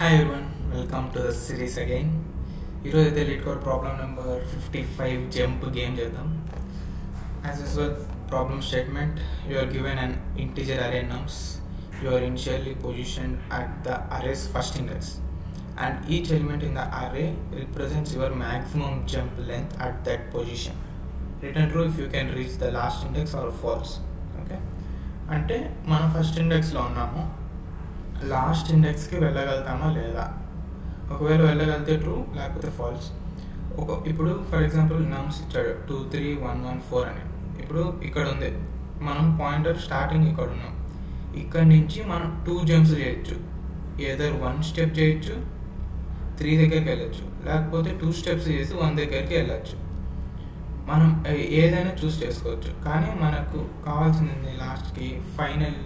Hi everyone, welcome to the series again. ఈరోజు అయితే lead code problem number 55 jump game చేద్దాం. As usual, problem statement: you are given an integer array nums. You are initially positioned at the array's first index, and each element in the array represents your maximum jump length at that position. Return true if you can reach the last index, or false. Okay, అంటే మనం first ఇండెక్స్లో ఉన్నాము, last ఇండెక్స్కి వెళ్ళగలుగుతామా లేదా. ఒకవేళ వెళ్ళగలిగితే true, లేకపోతే falls. ఇప్పుడు for example నమ్స్ ఇచ్చాడు 2 3 1 1 4 అని. ఇప్పుడు ఇక్కడ ఉంది, మనం పాయింటర్ స్టార్టింగ్ ఇక్కడ ఉన్నాం. ఇక్కడ నుంచి మనం 2 జంప్స్ చేయొచ్చు. ఏదర్ 1 స్టెప్ చేయొచ్చు, 3 దగ్గరికి వెళ్ళచ్చు, లేకపోతే 2 స్టెప్స్ చేసి 1 దగ్గరికి వెళ్ళచ్చు. మనం ఏదైనా చూస్ చేసుకోవచ్చు. కానీ మనకు కావాల్సింది లాస్ట్కి ఫైనల్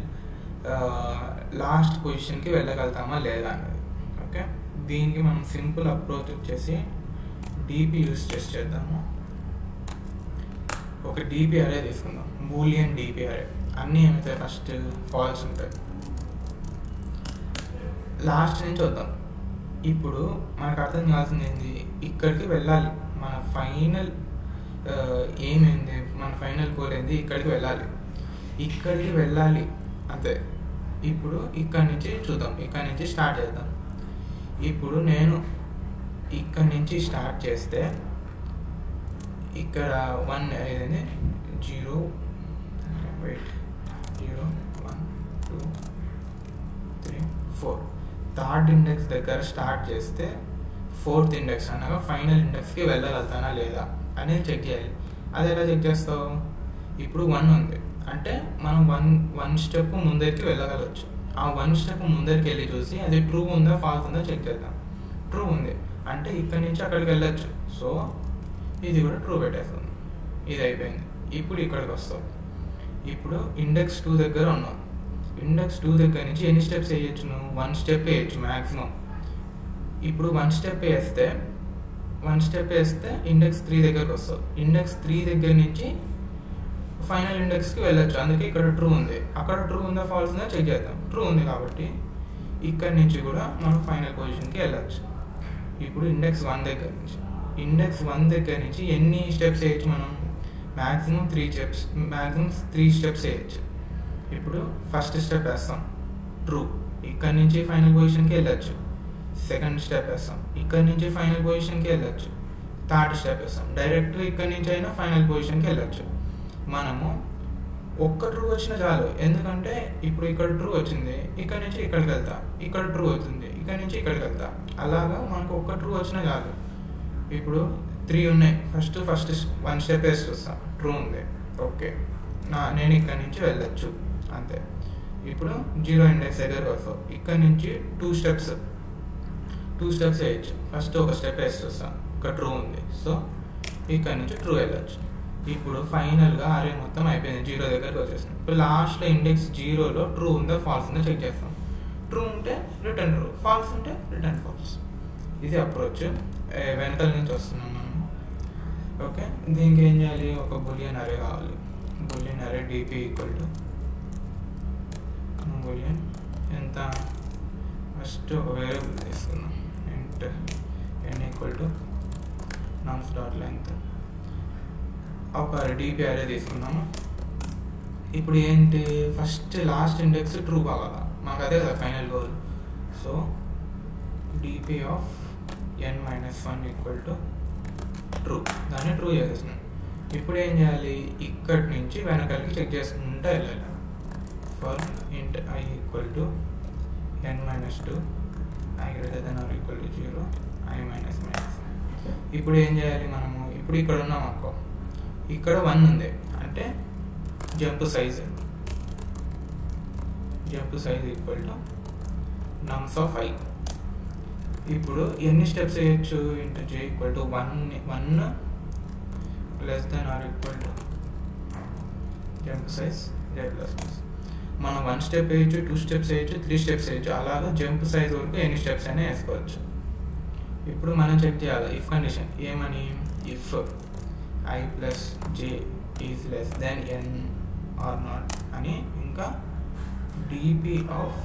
లాస్ట్ పొజిషన్కి వెళ్ళగలుగుతామా లేదా అనేది. ఓకే, దీనికి మనం సింపుల్ అప్రోచ్ వచ్చేసి డీపీ యూస్ చేద్దాము. ఒక డీపీ అరే తీసుకుందాం, బూలియన్ డీపీ అరే. అన్నీ ఏమవుతాయి, ఫస్ట్ ఫాల్స్ ఉంటాయి. లాస్ట్ నుంచి వద్దాం. ఇప్పుడు మనకు అర్థం కావాల్సింది ఏంది, ఇక్కడికి వెళ్ళాలి. మన ఫైనల్ ఏమైంది, మన ఫైనల్ గోల్ ఏంది, ఇక్కడికి వెళ్ళాలి అంతే. ఇప్పుడు ఇక్కడ నుంచి చూద్దాం, ఇక్కడ నుంచి స్టార్ట్ చేద్దాం. ఇప్పుడు నేను ఇక్కడ నుంచి స్టార్ట్ చేస్తే ఇక్కడ 1 ఏదైంది 0 1 2 3 4 థర్డ్ ఇండెక్స్ దగ్గర స్టార్ట్ చేస్తే ఫోర్త్ ఇండెక్స్ అనగా ఫైనల్ ఇండెక్స్కి వెళ్ళగలుగుతానా లేదా అనేది చెక్ చేయాలి. అది ఎలా చెక్ చేస్తావు, ఇప్పుడు 1 ఉంది అంటే మనం వన్ స్టెప్ ముందరికి వెళ్ళగలవచ్చు. ఆ 1 స్టెప్ ముందరికి వెళ్ళి చూసి అది ట్రూ ఉందా ఫాల్స్ ఉందా చెక్ చేద్దాం. ట్రూ ఉంది అంటే ఇక్కడ నుంచి అక్కడికి వెళ్ళచ్చు. సో ఇది కూడా ట్రూ పెట్టేస్తుంది. ఇది అయిపోయింది. ఇప్పుడు ఇక్కడికి వస్తాం. ఇప్పుడు ఇండెక్స్ 2 దగ్గర ఉన్నాం. ఇండెక్స్ 2 దగ్గర నుంచి ఎన్ని స్టెప్స్ వేయచ్చు నువ్వు? 1 స్టెప్ వేయచ్చు మ్యాక్సిమం. ఇప్పుడు 1 స్టెప్ వేస్తే ఇండెక్స్ 3 దగ్గరకు వస్తావు. ఇండెక్స్ 3 దగ్గర నుంచి ఫైనల్ ఇండెక్స్కి వెళ్ళచ్చు. అందుకే ఇక్కడ ట్రూ ఉంది. అక్కడ ట్రూ ఉందా ఫాల్స్ ఉందా చెక్ చేద్దాం. ట్రూ ఉంది కాబట్టి ఇక్కడ నుంచి కూడా మనం ఫైనల్ పొజిషన్కి వెళ్ళచ్చు. ఇప్పుడు ఇండెక్స్ 1 దగ్గర నుంచి ఎన్ని స్టెప్స్ వేయచ్చు మనం? మ్యాక్సిమం 3 స్టెప్స్ వేయచ్చు. ఇప్పుడు ఫస్ట్ స్టెప్ వేస్తాం, ట్రూ. ఇక్కడ నుంచి ఫైనల్ పొజిషన్కి వెళ్ళచ్చు. సెకండ్ స్టెప్ వేస్తాం, ఇక్కడ నుంచి ఫైనల్ పొజిషన్కి వెళ్ళచ్చు. థర్డ్ స్టెప్ వేస్తాం, డైరెక్ట్ ఇక్కడ నుంచి అయినా ఫైనల్ పొజిషన్కి వెళ్ళచ్చు. మనము ఒక్క ట్రూ వచ్చినా చాలు, ఎందుకంటే ఇప్పుడు ఇక్కడ ట్రూ వచ్చింది, ఇక్కడ నుంచి ఇక్కడికి వెళ్తా. ఇక్కడ ట్రూ అవుతుంది, ఇక్కడ నుంచి ఇక్కడికి వెళ్తా. అలాగా మనకు ఒక్క ట్రూ వచ్చినా చాలు. ఇప్పుడు 3 ఉన్నాయి. ఫస్ట్ 1 స్టెప్ వేసి చూస్తాను, ట్రూ ఉంది. ఓకే, నేను ఇక్కడ నుంచి వెళ్ళచ్చు అంతే. ఇప్పుడు 0 ఇండెక్స్ దగ్గరకు వస్తాం. ఇక్కడ నుంచి 2 స్టెప్స్ వేయచ్చు. ఫస్ట్ ఒక స్టెప్ వేసి చూస్తాం, ఇక్కడ ట్రూ ఉంది. సో ఇక్కడ నుంచి ట్రూ వెళ్ళచ్చు. ఇప్పుడు ఫైనల్గా అరే మొత్తం అయిపోయింది, 0 దగ్గరకు వచ్చేసింది. ఇప్పుడు లాస్ట్లో ఇండెక్స్ 0లో ట్రూ ఉందా ఫాల్స్ ఉందా చెక్ చేస్తాం. ట్రూ ఉంటే రిటర్న్ ట్రూ, ఫాల్స్ ఉంటే రిటర్న్ ఫాల్స్. ఇది అప్రోచ్. వెనకాల నుంచి వస్తున్నాం మనం. ఓకే, దీనికి ఏం చేయాలి, ఒక బూలియన్ అరే కావాలి. బూలియన్ అరే డిపి ఈక్వల్ టు బూలియన్ ఎంత, ఫస్ట్ ఒక వేరియబుల్ తీసుకున్నాం, ఇంట్ n equal to నమ్స్ dot length. ఒక డిపి అరే తీసుకున్నాము. ఇప్పుడు ఏంటి, ఫస్ట్ లాస్ట్ ఇండెక్స్ ట్రూ కావాలా, మాకు అదే కదా final goal. So DP of n-1 equal to true, దాన్ని ట్రూ చేసేస్తున్నాం. ఇప్పుడు ఏం చేయాలి, ఇక్కడి నుంచి వెనకాలకి చెక్ చేసుకుంటూ వెళ్ళాలి. For int i equal to n-2 i greater than or equal to 0 i minus. ఇప్పుడు ఏం చేయాలి మనము, ఇప్పుడు ఇక్కడ ఉన్నాం అనుకో, ఇక్కడ 1 ఉంది అంటే jump size equal to nums of i. ఇప్పుడు ఎన్ని స్టెప్స్ వేయచ్చు, int j equal to 1 less than or equal to jump size j plus. మనం 1 స్టెప్ వేయచ్చు, 2 స్టెప్స్ వేయచ్చు, 3 స్టెప్స్ వేయచ్చు. అలాగా జంప్ సైజ్ వరకు ఎన్ని స్టెప్స్ అయినా వేసుకోవచ్చు. ఇప్పుడు మనం చెక్ చేయాలి ఇఫ్ కండిషన్. ఏమని, if i plus j is less than n or not అని, ఇంకా dp of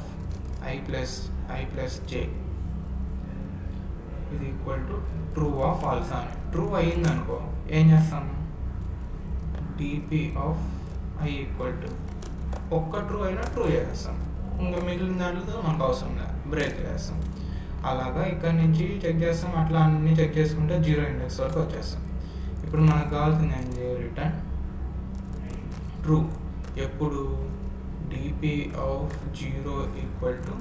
i plus j ఇది equal to true of false అని. ట్రూ అయ్యింది అనుకో ఏం చేస్తాం, DP of i equal to ఒక్క ట్రూ అయినా ట్రూ చేస్తాం, ఇంకా మిగిలిన దాంట్లో మనకు అవసరం లేదు, బ్రేక్ చేస్తాం. అలాగా ఇక్కడ నుంచి చెక్ చేస్తాం, అట్లా అన్నీ చెక్ చేసుకుంటే 0 ఇండెక్స్ వరకు వచ్చేస్తాం. ఇప్పుడు మనకు కావాల్సింది ఏంటి, రిటర్న్ ట్రూ. ఎప్పుడు DP of 0 equal to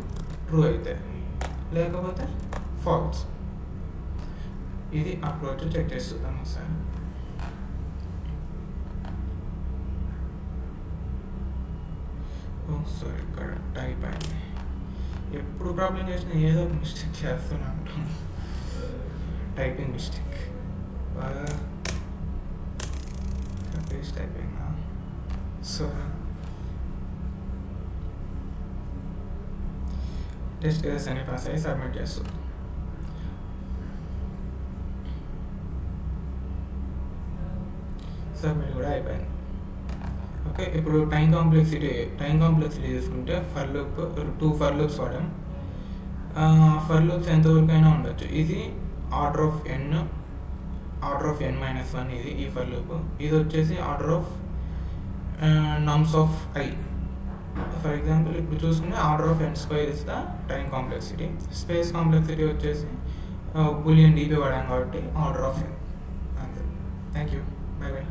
true అయితే, లేకపోతే ఫాల్స్. ఇది అప్రోచ్ చెక్ చేస్తున్నాం ఒకసారి. సారీ ఇక్కడ టైప్ అయింది. ఎప్పుడు ప్రాబ్లం చేసినా ఏదో ఒక మిస్టేక్ చేస్తూనే ఉంటాం, టైపింగ్ మిస్టేక్. పేస్ట్ అయిపోయిందా? సో టెస్ట్ కేసెస్ అన్ని పాస్ అయ్యి సబ్మిట్ చేస్తుంది. సబ్మిట్ కూడా అయిపోయింది. ఓకే, ఇప్పుడు టైం కాంప్లెక్సిటీ తీసుకుంటే ఫర్ లూప్ 2 ఫర్ లూప్స్ వాడాం. ఫర్ లూప్స్ ఎంతవరకు అయినా ఉండొచ్చు. ఇది ఆర్డర్ ఆఫ్ n-1 ఇది ఈ ఫర్ లూప్. ఇది వచ్చేసి order of నమ్స్ of i. For example ఇప్పుడు చూసుకుంటే order of n² is the time complexity. Space complexity వచ్చేసి బూలియన్ డీపీ వాడాం కాబట్టి ఆర్డర్ ఆఫ్ n. అంతే. Thank you. By by.